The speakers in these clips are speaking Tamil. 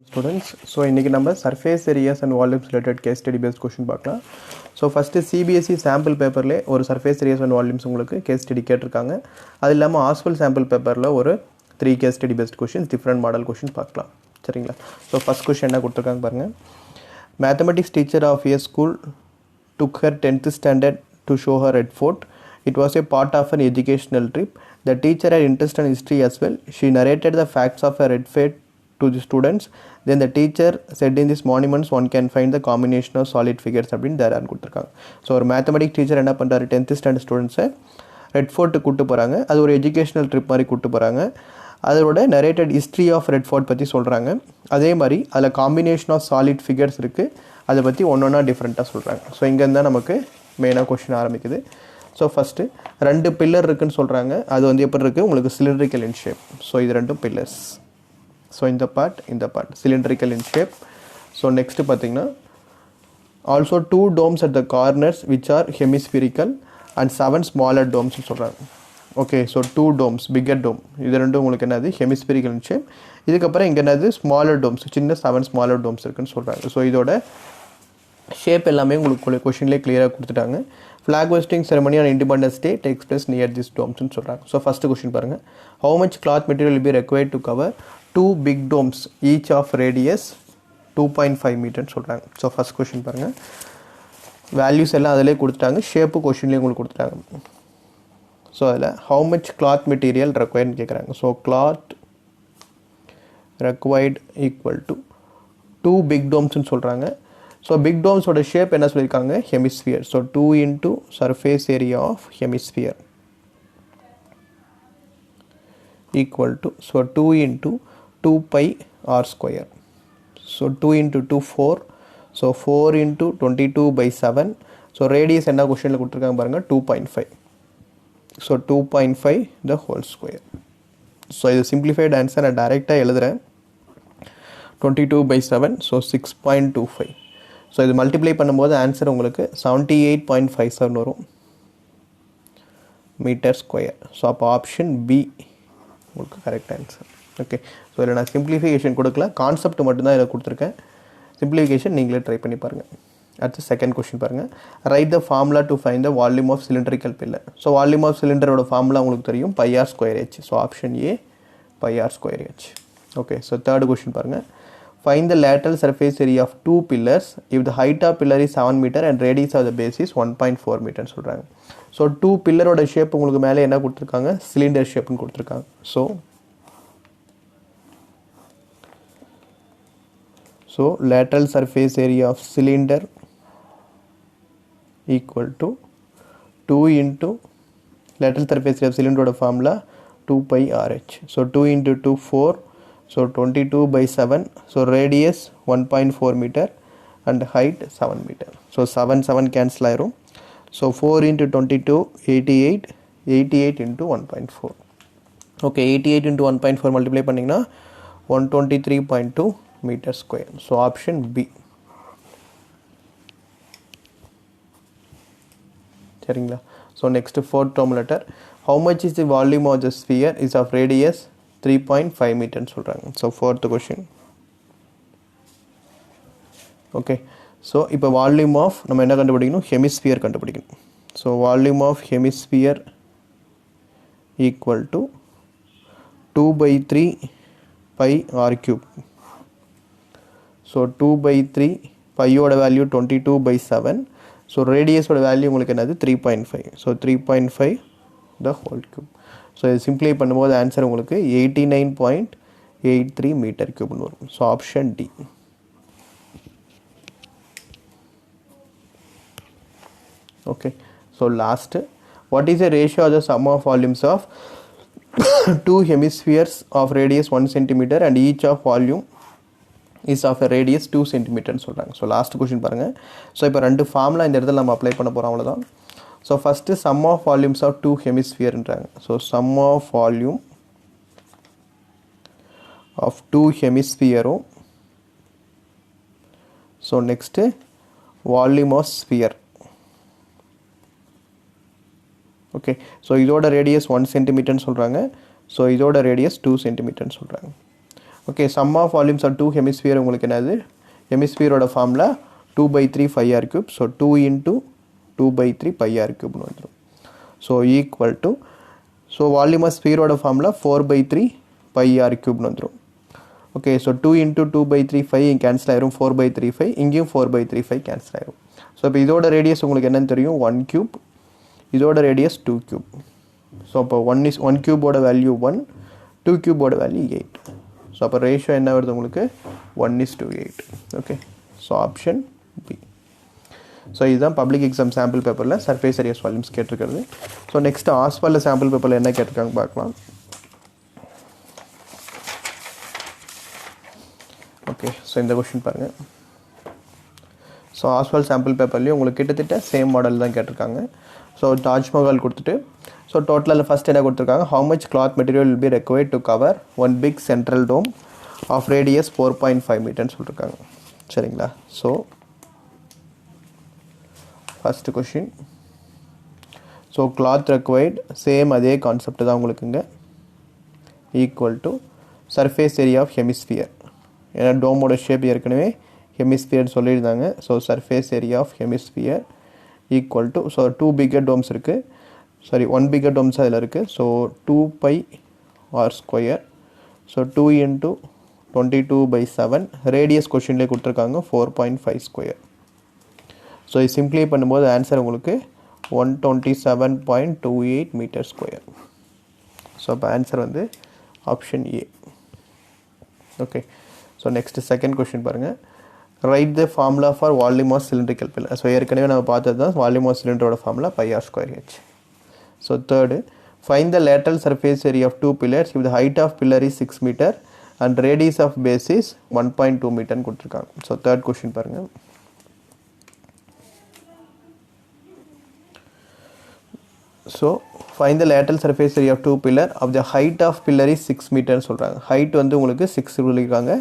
Students, so இன்னைக்கு நம்ம surface areas and volumes related case study based question பார்க்கலாம். So first CBSE sample paperல ஒரு surface areas and volumes உங்களுக்கு case study கேட்டிருக்காங்க. அது இல்லாம OSPL sample paperல ஒரு 3 case study based questions different model questions பார்க்கலாம். சரிங்களா? So first question என்ன கொடுத்திருக்காங்க பாருங்க. Mathematics teacher of a school took her 10th standard to show her Red Fort. It was a part of an educational trip. The teacher had interest in history as well. She narrated the facts of a Red Fort to the students. Then the teacher said in these monuments one can find the combination of solid figures அப்படின்னு தேரான்னு கொடுத்துருக்காங்க. ஸோ ஒரு மேத்தமெட்டிக்ஸ் டீச்சர் என்ன பண்ணுறாரு, 10th ஸ்டாண்டர்ட் ஸ்டூடெண்ட்ஸை ரெட் ஃபோர்ட்டு கூப்பிட்டு போகிறாங்க. அது ஒரு எஜுகேஷனல் ட்ரிப் மாதிரி கூப்பிட்டு போகிறாங்க. அதோட narrated history of Red Fort பற்றி சொல்கிறாங்க. அதே மாதிரி அதில் காம்பினேஷன் ஆஃப் சாலிட் ஃபிகர்ஸ் இருக்குது, அதை பற்றி ஒன்றா டிஃப்ரெண்ட்டாக சொல்கிறாங்க. ஸோ இங்கேருந்து தான் நமக்கு மெயினாக கொஷின் ஆரம்பிக்குது. ஸோ ஃபஸ்ட்டு 2 பில்லர் இருக்குதுன்னு சொல்கிறாங்க. அது வந்து எப்படி இருக்குது உங்களுக்கு சிலிண்ட்ரிக்கல் இன் ஷேப். ஸோ இது 2 pillars. So in the part cylindrical in shape. So next பார்த்தீங்கன்னா also 2 domes at the corners which are hemispherical and 7 smaller domes சொல்கிறாங்க. Okay, so 2 domes bigger dome, இது ரெண்டும் உங்களுக்கு என்னது hemispherical in shape. இதுக்கப்புறம் இங்கே என்னது smaller domes, சின்ன 7 smaller domes இருக்குன்னு சொல்கிறாங்க. ஸோ இதோட ஷேப் எல்லாமே உங்களுக்கு கொஷின்லேயே கிளியராக கொடுத்துட்டாங்க. Flag hoisting ceremony on Independence Day takes place near this டோம்ஸ்னு சொல்கிறாங்க. ஸோ ஃபஸ்ட்டு கொஷின் பாருங்கள், how much cloth material will be required to cover 2 big domes each of radius 2.5 மீட்டர்னு சொல்கிறாங்க. ஸோ ஃபஸ்ட் கொஷின் பாருங்கள், வேல்யூஸ் எல்லாம் அதிலே கொடுத்துட்டாங்க, ஷேப்பு கொஷின்லேயே உங்களுக்கு கொடுத்துட்டாங்க. ஸோ அதில் ஹவு மச் கிளாத் மெட்டீரியல் ரெக்வயர்னு கேட்குறாங்க. So cloth required equal to 2 big domesன்னு சொல்கிறாங்க. ஸோ பிக் டோம்ஸோட ஷேப் என்ன சொல்லியிருக்காங்க, hemisphere. So 2 into surface area of hemisphere equal to, so 2 into 2 pi r square. So 2 into 2 4. So 4 into 22/7. So radius என்ன கொஷனில் கொடுத்துருக்காங்க பாருங்கள், 2.5. So 2.5 the whole square. So இது சிம்பிளிஃபைடு ஆன்சர் நான் டைரெக்டாக எழுதுகிறேன். 22/7. ஸோ 6.25. ஸோ இது மல்டிப்ளை பண்ணும்போது ஆன்சர் உங்களுக்கு 78.57 வரும் மீட்டர் ஸ்கொயர். ஸோ அப்போ ஆப்ஷன் பி உங்களுக்கு கரெக்ட் ஆன்சர். ஓகே, ஸோ இதில் நான் சிம்பிளிஃபிகேஷன் கொடுக்கல, கான்செப்ட் மட்டும்தான் இதில் கொடுத்துருக்கேன். சிம்பிளிஃபிகேஷன் நீங்களே ட்ரை பண்ணி பாருங்கள். அடுத்து செகண்ட் கொஸ்டின் பாருங்கள், write the formula to find the volume of cylindrical pillar. So volume of சிலிண்டரோட ஃபார்முலா உங்களுக்கு தெரியும், πr²h. So option A πr²h. Okay, so third question பாருங்கள், find the lateral surface area of 2 pillars if the height of pillar is 7 meter and radius of the base is 1.4 meter சொல்கிறாங்க. ஸோ 2 பில்லரோட ஷேப் உங்களுக்கு மேலே என்ன கொடுத்துருக்காங்க, சிலிண்டர் ஷேப்னு கொடுத்துருக்காங்க. So lateral surface area of cylinder equal to 2 into lateral surface area of cylinder ஓட formula 2 pi RH. So 2 into 2 4. So 22/7. So radius 1.4 meter and height 7 meter. So 7 cancel ஆயிரும். So 4 into 22 88. 88 into 1.4. Okay, 88 into 1.4 multiply பண்ணிங்கன்னா 123.2 meter square. So option B. சரிங்களா? So next fourth term letter, how much is the volume of the sphere is of radius 3.5 மீட்டர்னு சொல்கிறாங்க. So fourth question. Okay, so இப்போ வால்யூம் ஆஃப் நம்ம என்ன கண்டுபிடிக்கணும், ஹெமிஸ்பியர் கண்டுபிடிக்கணும். So volume of hemisphere equal to 2/3 pi r³. So 2/3 பையோட வேல்யூ 22/7. ஸோ ரேடியஸோட வேல்யூ உங்களுக்கு என்னது 3.5. So 3.5 the whole cube. So இது சிம்ப்ளை பண்ணும்போது ஆன்சர் உங்களுக்கு 89.83 மீட்டர் கியூப்னு வரும். So option D. Okay, so last, what is the ratio of the sum of volumes of 2 hemispheres of radius 1 centimeter and each of volume is of a radius 2 centimeterன்னு சொல்கிறாங்க. ஸோ லாஸ்ட் கொஷின் பாருங்கள். ஸோ இப்போ 2 ஃபார்முலா இந்த இடத்துல நம்ம அப்ளை பண்ண போகிறோம், அவ்வளோதான். So first sum of volumes of 2 ஹெமிஸ்பியர்ன்றாங்க. So sum of volume of 2 ஹெமிஸ்பியரும், so next volume of sphere. Okay, so இதோட ரேடியஸ் 1 சென்டிமீட்டர்னு சொல்கிறாங்க. ஸோ இதோட ரேடியஸ் 2 சென்டிமீட்டர்னு சொல்கிறாங்க. Okay sum of volumes of two hemisphere உங்களுக்கு என்னது ஹெமிஸ்பியரோட formula 2/3 5r cube so 2 into 2/3 πr cube வந்துடும் so equal to so volume of ஸ்பியரோட ஃபார்முலா 4/3 πr cube வந்துடும் ஓகே ஸோ 2 into 2/3 5 இங்கே கேன்சல் ஆயிரும் 4/3 5 இங்கேயும் 4/3 5 கேன்சல் ஆயிரும் ஸோ இப்போ இதோட ரேடியஸ் உங்களுக்கு என்னன்னு தெரியும் 1 cube இதோட ரேடியஸ் 2 cube ஸோ அப்போ 1 cube value 1 2 cube value 8 so அப்போ ரேஷியோ என்ன வருது உங்களுக்கு 1:8 okay so option B so இதுதான் பப்ளிக் எக்ஸாம் சாம்பிள் பேப்பரில் சர்ஃபேஸ் ஏரியாஸ் வால்யூம்ஸ் கேட்டிருக்கிறது ஸோ நெக்ஸ்ட் ஆஸ்வாலில் சாம்பிள் பேப்பரில் என்ன கேட்டிருக்காங்க பார்க்கலாம் ஓகே ஸோ இந்த கொஷின் பாருங்கள் ஸோ ஆஸ்வால் சாம்பிள் பேப்பர்லேயும் உங்களுக்கு கிட்டத்தட்ட சேம் மாடல் தான் கேட்டிருக்காங்க ஸோ தாஜ்மஹால் கொடுத்துட்டு ஸோ டோட்டலில் ஃபஸ்ட் என்ன கொடுத்துருக்காங்க how much cloth material will be required to cover one big central dome of radius 4.5 மீட்டர்னு சொல்லியிருக்காங்க சரிங்களா so first question so cloth required same அதே கான்செப்ட் தான் உங்களுக்குங்க equal to surface area of hemisphere ஏன்னா டோமோட ஷேப் ஏற்கனவே ஹெமிஸ்பியர் சொல்லியிருந்தாங்க so surface area of hemisphere equal to so 2 bigger domes இருக்குது சாரி 1 பிக்கர் டோம்ஸ் அதில் இருக்குது so 2πr². So 2 into 22/7 radius கொஷின்லேயே கொடுத்துருக்காங்க 4.5². ஸோ இது சிம்ப்ளை பண்ணும்போது ஆன்சர் உங்களுக்கு 127.28 மீட்டர்². ஸோ அப்போ ஆன்சர் வந்து option A okay so next second question பாருங்கள் write the formula for volume of cylindrical pillar so ஏற்கனவே நம்ம பார்த்தது தான் வால்யூம் ஆஃப் சிலிண்டரோட formula πr²h. So third find the lateral surface area of 2 pillars if the height of pillar is 6 meter and radius of base is 1.2 மீட்டர்னு கொடுத்துருக்காங்க. ஸோ தேர்ட் கொஷின் பாருங்கள் so find the lateral surface area of 2 pillar of the height of pillar is 6 மீட்டர்னு சொல்கிறாங்க. ஹைட் வந்து உங்களுக்கு 6 சொல்லியிருக்காங்க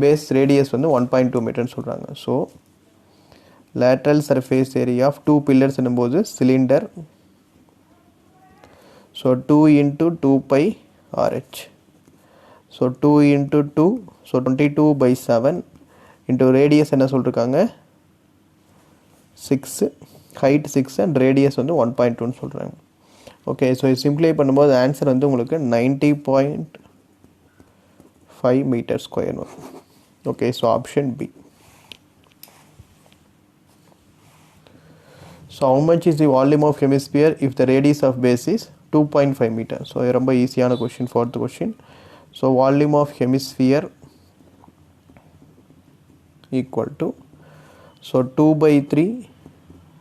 பேஸ் ரேடியஸ் வந்து 1.2 மீட்டர்னு சொல்கிறாங்க. So lateral surface area of 2 pillars என்னும்போது cylinder so 2 into 2πrh. So 2 into 2 so 22/7 into radius என்ன சொல்லியிருக்காங்க 6 ஹைட் 6 அண்ட் ரேடியஸ் வந்து 1.2ன்னு சொல்கிறாங்க. ஓகே ஸோ இது சிம்ப்ளை பண்ணும்போது ஆன்சர் வந்து உங்களுக்கு 90.5 மீட்டர்² வரும். Okay so option B. So how much is the volume of hemisphere if the radius of base is 2.5 meter? So இது ரொம்ப ஈஸியான question fourth question. So volume of hemisphere equal to so 2/3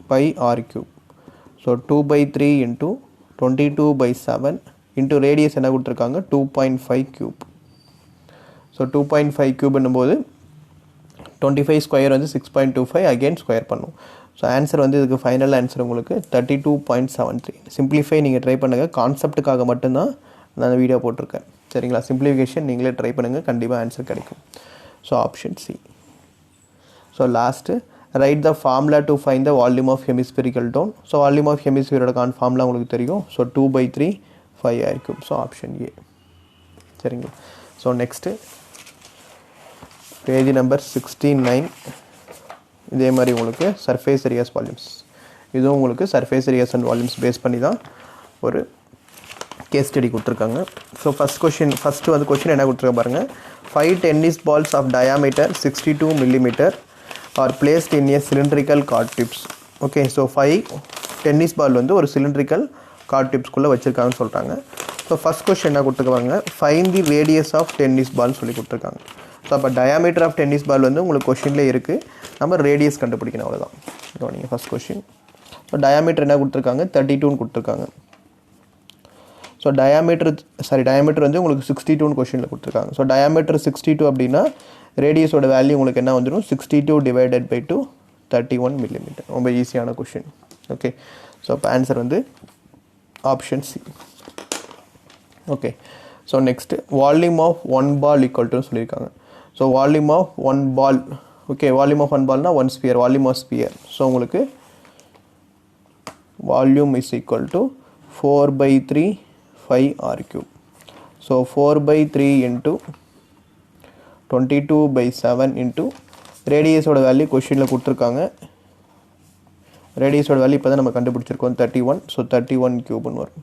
πr³ so 2/3 into 22/7 into radius என்ன கொடுத்துருக்காங்க 2.5³ ஸோ 2.5³ என்னும்போது 25² வந்து 6.25 அகெயின் ஸ்கொயர் பண்ணும். ஸோ ஆன்சர் வந்து இதுக்கு ஃபைனல் ஆன்சர் உங்களுக்கு 32.73. சிம்பிளிஃபை நீங்கள் ட்ரை பண்ணுங்கள், கான்செப்ட்டுக்காக மட்டும்தான் நான் அந்த வீடியோ போட்டிருக்கேன் சரிங்களா. சிம்பிளிஃபிகேஷன் நீங்களே ட்ரை பண்ணுங்கள், கண்டிப்பாக ஆன்சர் கிடைக்கும். So option C. So last write the formula to find the volume of hemispherical dome. So volume of ஹெமிஸ்பியரோட ஃபார்முலா உங்களுக்கு தெரியும். So 2/3 5r³. ஸோ ஆப்ஷன் ஏ சரிங்களா. ஸோ நெக்ஸ்ட்டு பேஜ் நம்பர் 69 இதே மாதிரி உங்களுக்கு சர்ஃபேஸ் ஏரியாஸ் வால்யூம்ஸ் இதுவும் உங்களுக்கு surface areas and volumes base பண்ணி தான் ஒரு கேஸ் ஸ்டடி கொடுத்துருக்காங்க. ஸோ ஃபஸ்ட்டு வந்து கொஷின் என்ன கொடுத்துருக்க பாருங்கள். 5 tennis balls of diameter 62 millimeter are placed in a cylindrical card tips. Okay so 5 tennis ball வந்து ஒரு சிலிண்ட்ரிக்கல் கார்ட் டிப்ஸ்குள்ளே வச்சுருக்காங்கன்னு சொல்கிறாங்க. ஸோ ஃபஸ்ட் கொஷின் என்ன கொடுத்துருக்காங்க find the radius of tennis பால்னு சொல்லி கொடுத்துருக்காங்க. ஸோ அப்போ டயாமீட்டர் ஆஃப் டென்னிஸ் பால் வந்து உங்களுக்கு கொஷின்லேயே இருக்குது, நம்ம ரேடியஸ் கண்டுபிடிக்கணும் அவ்வளோதான். நீங்கள் ஃபஸ்ட் கொஷின் ஸோ டயாமீட்டர் என்ன கொடுத்துருக்காங்க 32ன்னு கொடுத்துருக்காங்க. ஸோ டயாமீட்டர் வந்து உங்களுக்கு 62ன்னு கொஷினில் கொடுத்துருக்காங்க. ஸோ டயாமீட்டர் 62 அப்படின்னா ரேடியஸோட வேல்யூ உங்களுக்கு என்ன வந்துடும் 62 divided by 2 31 millimeter. ரொம்ப ஈஸியான கொஷின். ஓகே ஸோ அப்போ ஆன்சர் வந்து option C. Okay so next volume of 1 ball equal to சொல்லியிருக்காங்க. So volume of 1 ball okay volume of 1 ballனா 1 sphere volume of sphere. So உங்களுக்கு volume is equal to 4/3 5r³. So 4/3 into 22/7 into ரேடியஸோட வேல்யூ கொஸ்டினில் கொடுத்துருக்காங்க. ரேடியஸோட வேல்யூ இப்போ தான் நம்ம கண்டுபிடிச்சிருக்கோம் 31. ஸோ 31 கியூப்னு வரும்.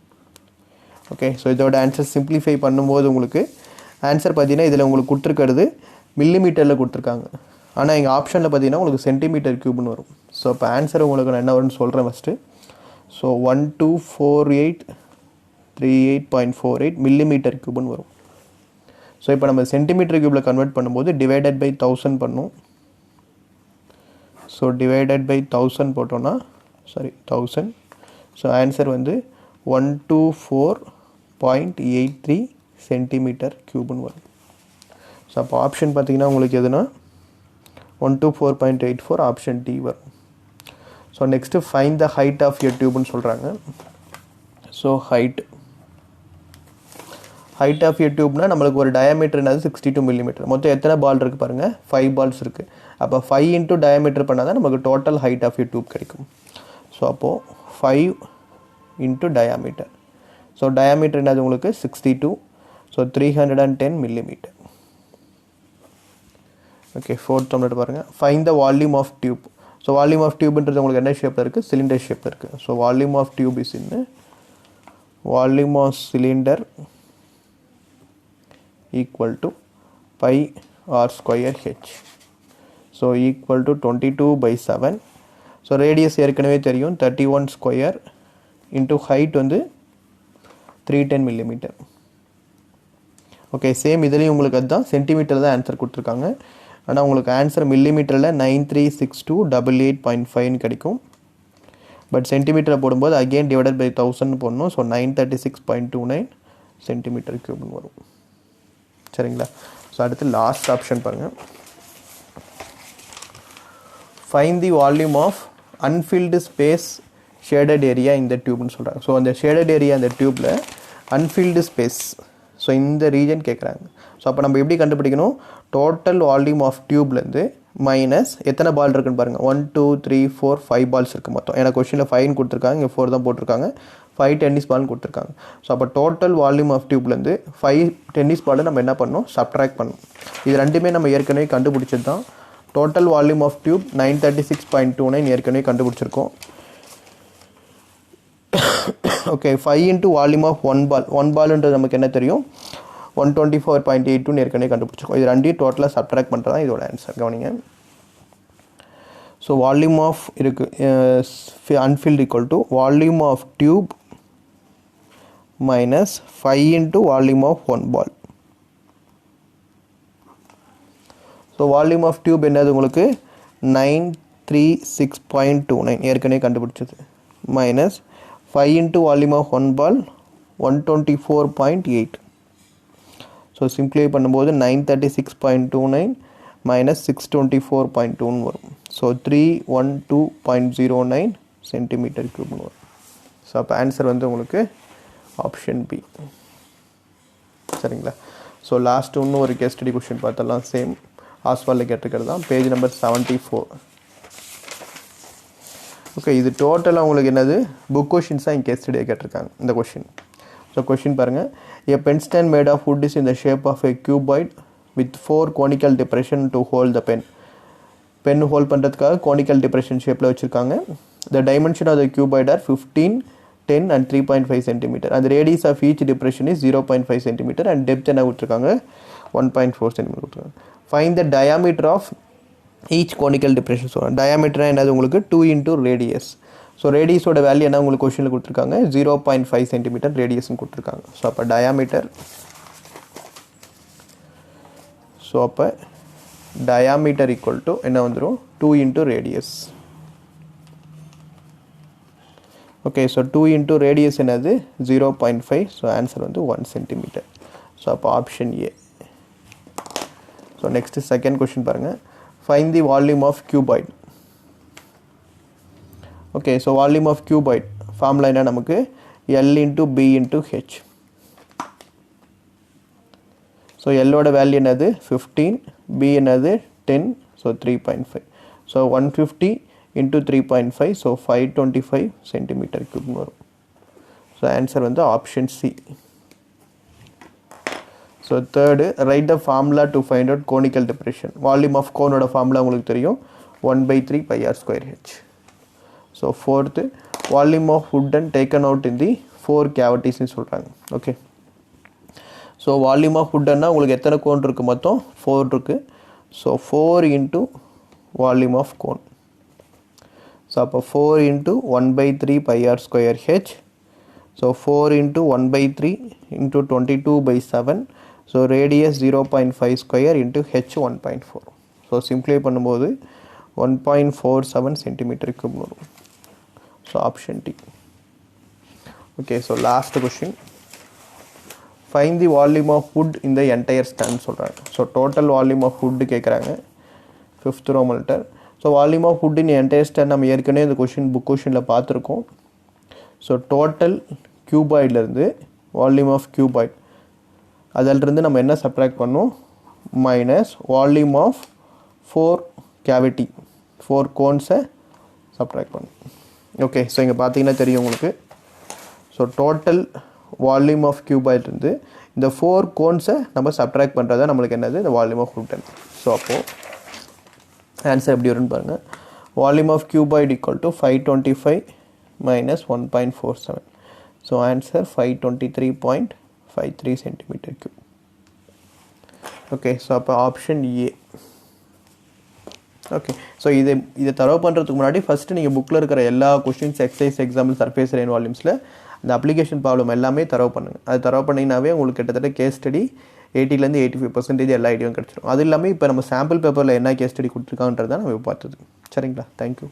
ஓகே, ஸோ இதோட ஆன்சர் சிம்பிளிஃபை பண்ணும்போது உங்களுக்கு ஆன்சர் பார்த்தீங்கன்னா இதில் உங்களுக்கு கொடுத்துருக்கிறது மில்லிமீட்டரில் கொடுத்துருக்காங்க. ஆனால் எங்கள் ஆப்ஷனில் பார்த்தீங்கன்னா உங்களுக்கு சென்டிமீட்டர் கியூப்னு வரும். ஸோ இப்போ ஆன்சர் உங்களுக்கு நான் என்ன வரும்னு சொல்கிறேன் ஃபஸ்ட்டு. ஸோ 124838.48 மில்லிமீட்டர் கியூப்னு வரும். ஸோ இப்போ நம்ம சென்டிமீட்டர் கியூபில் கன்வெர்ட் பண்ணும்போது டிவைடட் பை 1000 பண்ணும். ஸோ டிவைடட் பை 1000 போட்டோன்னா 1000. ஸோ ஆன்சர் வந்து 124.83 சென்டிமீட்டர் கியூப்னு வரும். ஸோ அப்போ ஆப்ஷன் பார்த்தீங்கன்னா உங்களுக்கு எதுனா 124.84 ஆப்ஷன் டி வரும். So next find the height of a டியூப்னு சொல்கிறாங்க. ஸோ ஹைட் ஆஃப் எ டியூப்னா நம்மளுக்கு ஒரு டயாமீட்டர்னாது 62 மில்லிமீட்டர். மொத்தம் எத்தனை பால் இருக்குது பாருங்கள், 5 பால்ஸ் இருக்குது. அப்போ 5 இன்ட்டு டயாமீட்டர் பண்ணால் தான் நமக்கு total height of a tube கிடைக்கும். ஸோ அப்போது 5 இன்ட்டு டயாமீட்டர். ஸோ டயாமீட்டர் என்னது உங்களுக்கு 62. So 310 millimetre. ஓகே, ஃபோர்த் ஒன்று பாருங்கள். Find the volume of tube. So volume of டியூப்ன்றது உங்களுக்கு என்ன ஷேப்பில் இருக்குது, சிலிண்டர் ஷேப்பில் இருக்குது. So volume of tube is in volume of cylinder equal to pi r square h. So equal to 22/7. So radius ஏற்கனவே தெரியும் 31 square into height வந்து 310 millimeter. ஓகே, சேம் இதுலேயும் உங்களுக்கு அதுதான் சென்டிமீட்டர் தான் ஆன்சர் கொடுத்துருக்காங்க. ஆனால் உங்களுக்கு ஆன்சர் மில்லிமீட்டரில் 936288.5 கிடைக்கும். பட் சென்டிமீட்டரில் போடும்போது அகெயின் டிவைடட் பை 1000 போடணும். ஸோ 936.29 சென்டிமீட்டர் கியூப்னு வரும். சரிங்களா? ஸோ அடுத்து லாஸ்ட் ஆப்ஷன் பாருங்கள். Find the volume of unfilled space shaded area இந்த டியூப்னு சொல்கிறாங்க. ஸோ அந்த ஷேடட் ஏரியா அந்த டியூப்பில் அன்ஃபில்டு ஸ்பேஸ், ஸோ இந்த ரீஜன் கேட்குறாங்க. ஸோ அப்போ நம்ம எப்படி கண்டுபிடிக்கணும், டோட்டல் வால்யூம் ஆஃப் டியூப்லேருந்து மைனஸ் எத்தனை பால் இருக்குன்னு பாருங்கள். 1 2 3 4 5 பால்ஸ் இருக்குது மொத்தம். ஏன்னா கொஸ்டினில் 5 கொடுத்துருக்காங்க, இங்கே 4 தான் போட்டிருக்காங்க. 5 டென்னிஸ் பால்னு கொடுத்துருக்காங்க. ஸோ அப்போ டோட்டல் வால்யூம் ஆஃப் டியூப்லேருந்து 5 டென்னிஸ் பாலை நம்ம என்ன பண்ணணும், சப்ட்ராக்ட் பண்ணணும். இது ரெண்டுமே நம்ம ஏற்கனவே கண்டுபிடிச்சது தான். டோட்டல் வால்யூம் ஆஃப் டியூப் 936.29 ஏற்கனவே கண்டுபிடிச்சிருக்கோம். ஓகே, 5 இன்ட்டு வால்யூம் ஆஃப் 1 பால். 1 பால்ன்றது நமக்கு என்ன தெரியும், 124.82 ஏற்கனவே கண்டுபிடிச்சிருக்கோம். இது ரெண்டையும் டோட்டலாக சப்ட்ராக்ட் பண்ணுறது தான் இதோட ஆன்சர். கவனிங்க. ஸோ வால்யூம் ஆஃப் இருக்குது unfilled equal to volume of tube minus 5 into volume of 1 ball. So volume of tube என்னது உங்களுக்கு 936.29 ஏற்கனவே கண்டுபிடிச்சது minus 5 into volume of 1 ball 124.8. So simplify பண்ணும்போது 936.29 minus 624.2 வரும். So 312.09 centimeter cube வரும். ஸோ அப்போ ஆன்சர் வந்து உங்களுக்கு ஆப்ஷன் பி. சரிங்களா? ஸோ லாஸ்ட் இன்னும் ஒரு கேஸ் ஸ்டடி கொஸ்டின் பார்த்தலாம். சேம் ஆஸ்வாலில் கேட்டிருக்கிறது தான். Page number 74. ஓகே, இது டோட்டலாக உங்களுக்கு என்னது புக் கொஷின்ஸ் தான் இங்கே கேஸ் ஸ்டடியாக கேட்டிருக்காங்க இந்த கொஷின். ஸோ கொஷின் பாருங்கள். A pen stand made of wood is in the shape of a cuboid with 4 conical depression to hold the pen. Pen hold பண்ணுறதுக்காக கோனிக்கல் டிப்ரெஷன் ஷேப்பில் வச்சுருக்காங்க. The dimension of the cuboid are 15, 10 and 3.5 cm. And the radius of each depression is 0.5 cm and depth என்ன கொடுத்துருக்காங்க 1.4 cm கொடுத்துருக்காங்க. Find the diameter of each conical depression. So diameter என்னது உங்களுக்கு 2 into radius. ஸோ ரேடியஸோட வேல்யூ என்ன உங்களுக்கு கொஸ்டினில் கொடுத்துருக்காங்க 0.5 cm ரேடியஸ்ன்னு கொடுத்துருக்காங்க. ஸோ அப்போ டயாமீட்டர், ஸோ அப்போ டயாமீட்டர் ஈக்குவல் டு என்ன வந்துடும் 2 into radius. Okay, so 2 into radius என்னது 0.5. ஸோ ஆன்சர் வந்து 1 cm. ஸோ அப்போ option A. So next second question பாருங்கள். Find the volume of cuboid. Okay, so volume of cuboid formula என்ன நமக்கு L into B into H. So எல்லோட வேல்யூ என்னது 15, B என்னது 10, so 3.5. So 150 into 3.5, so 525 centimeter cube வரும். ஸோ ஆன்சர் வந்து option C. So third write the formula to find out conical depression. Volume of கோனோட ஃபார்முலா உங்களுக்கு தெரியும் 1/3 πr²h. So fourth volume of wooden taken out in the 4 கேவிட்டிஸ்ன்னு சொல்கிறாங்க. ஓகே, ஸோ வால்யூம் ஆஃப் வுட்டன்னா உங்களுக்கு எத்தனை கோன் இருக்குது? மொத்தம் 4 இருக்குது. So 4 into volume of cone. So அப்போ 4 into 1/3 πr²h. So 4 into 1/3 into 22/7. So radius 0.5 square into h 1.4. So simply பண்ணும்போது 1.47 சென்டிமீட்டர் கியூப் வரும். So option D. Okay, so last question. Find the volume of would இந்த என்டையர் ஸ்டாண்ட் சொல்கிறாங்க. So total volume of wood கேட்குறாங்க 5th Roman letter. So volume of wood in entire stand நம்ம ஏற்கனவே இந்த புக் கொஷினில் பார்த்துருக்கோம். ஸோ டோட்டல் கியூபாய்ட்லேருந்து வால்யூம் ஆஃப் கியூபாய்ட் அதிலிருந்து நம்ம என்ன சப்ட்ராக்ட் பண்ணோம்? மைனஸ் வால்யூம் ஆஃப் 4 கேவிட்டி 4 கோன்ஸை சப்ட்ராக்ட் பண்ணோம். ஓகே, ஸோ இங்கே பார்த்தீங்கன்னா தெரியும் உங்களுக்கு. ஸோ டோட்டல் வால்யூம் ஆஃப் கியூபாய்ட்லேருந்து இந்த 4 கோன்ஸை நம்ம சப்ட்ராக்ட் பண்ணுறதா நம்மளுக்கு என்னது? இந்த வால்யூம் ஆஃப் வுட்டன். ஸோ அப்போது ஆன்சர் எப்படி வரும்னு பாருங்கள். Volume of cuboid equal to 525 minus 1.47. So answer 523.53 centimeter cube. Okay, so அப்போ ஆப்ஷன் ஏ. ஓகே, ஸோ இதை தரவு பண்ணுறதுக்கு முன்னாடி ஃபஸ்ட்டு நீங்கள் புக்கில் இருக்கிற எல்லா கொஷின்ஸ், எக்ஸசைஸ், எக்ஸாம்பிள், சர்ஃபேஸ் ஏரியா வால்யூம்ஸில் அந்த அப்ளிகேஷன் ப்ராப்ளம் எல்லாமே தரவு பண்ணுங்கள். அது தரவு பண்ணிங்கனாவே உங்களுக்கு கிட்டத்தட்ட கேஸ் ஸ்டடி 80% 85% எல்லா ஐடியாவும் கிடச்சிடும். அது இல்லாமல் இப்போ நம்ம சாம்பிள் பேப்பரில் என்ன கேஸ் ஸ்டடி கொடுத்துருக்காங்கன்றதான் நம்ம பார்த்தது. சரிங்களா? தேங்க்யூ.